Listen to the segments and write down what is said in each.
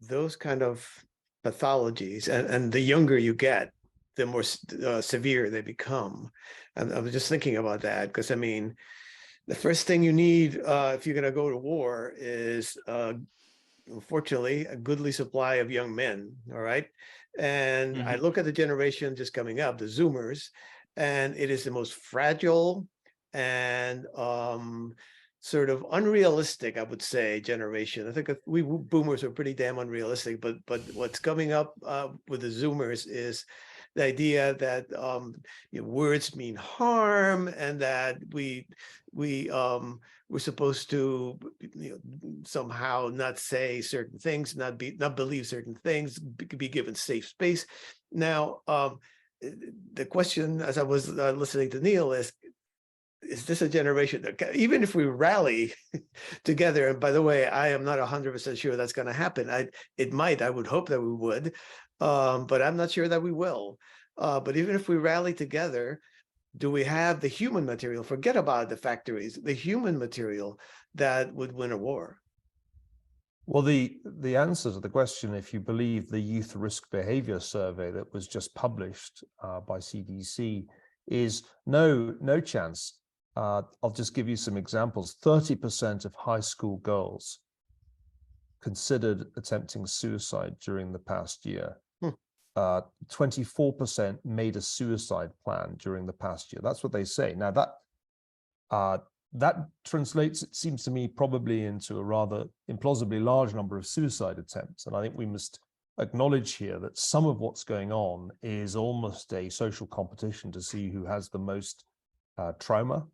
those kind of pathologies, and the younger you get, the more severe they become. And I was just thinking about that because, I mean, the first thing you need if you're going to go to war is, unfortunately, a goodly supply of young men. All right. And I look at the generation just coming up, the Zoomers, and it is the most fragile and sort of unrealistic, I would say, generation. I think we boomers are pretty damn unrealistic, but what's coming up with the Zoomers is the idea that words mean harm, and that we're supposed to somehow not say certain things, not believe certain things, be given safe space. Now, the question, as I was listening to Neil, is this a generation that, even if we rally together, and by the way, I am not 100% sure that's going to happen. I would hope that we would, but I'm not sure that we will. But even if we rally together, do we have the human material? Forget about the factories, the human material that would win a war. Well, the answer to the question, if you believe the Youth Risk Behavior Survey that was just published by CDC, is no chance. I'll just give you some examples. 30% of high school girls considered attempting suicide during the past year. 24% made a suicide plan during the past year. That's what they say. Now that translates, it seems to me, probably into a rather implausibly large number of suicide attempts. And I think we must acknowledge here that some of what's going on is almost a social competition to see who has the most trauma.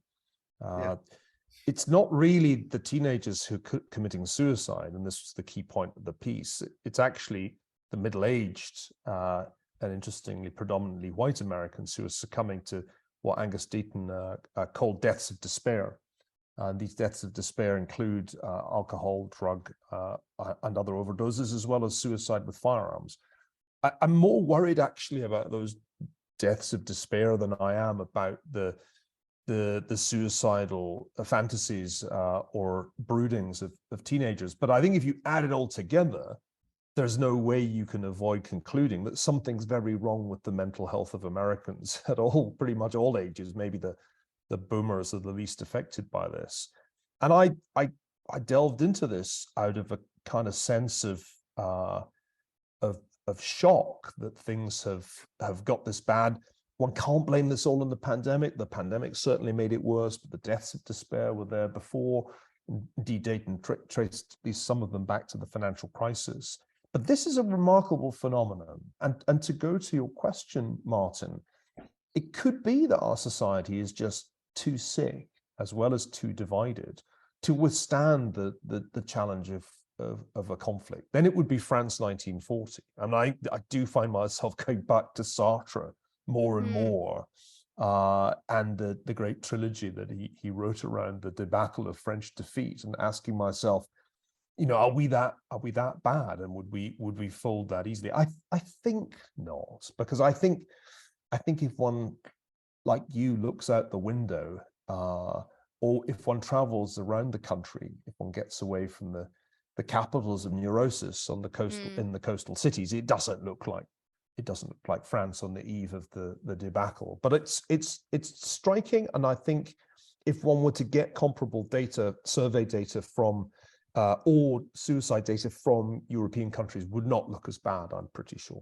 It's not really the teenagers who are committing suicide, and this was the key point of the piece. It's actually the middle-aged and interestingly predominantly white Americans who are succumbing to what Angus Deaton called deaths of despair. And these deaths of despair include alcohol, drug, and other overdoses, as well as suicide with firearms. I'm more worried actually about those deaths of despair than I am about the suicidal fantasies or broodings of teenagers. But I think if you add it all together, there's no way you can avoid concluding that something's very wrong with the mental health of Americans at all, pretty much all ages. Maybe the boomers are the least affected by this. And I delved into this out of a kind of sense of shock that things have got this bad. One can't blame this all on the pandemic. The pandemic certainly made it worse, but the deaths of despair were there before. Indeed, Dayton traced at least some of them back to the financial crisis. But this is a remarkable phenomenon. And to go to your question, Martin, it could be that our society is just too sick, as well as too divided, to withstand the challenge of a conflict. Then it would be France 1940. And I do find myself going back to Sartre more and more, and the great trilogy that he wrote around the debacle of French defeat, and asking myself, are we that bad, and would we fold that easily? I think not, because I think if one like you looks out the window, or if one travels around the country, if one gets away from the capitals of neurosis on the coastal in the coastal cities, it doesn't look like France on the eve of the debacle. But it's striking, and I think if one were to get comparable data, survey data from or suicide data from European countries, would not look as bad, I'm pretty sure.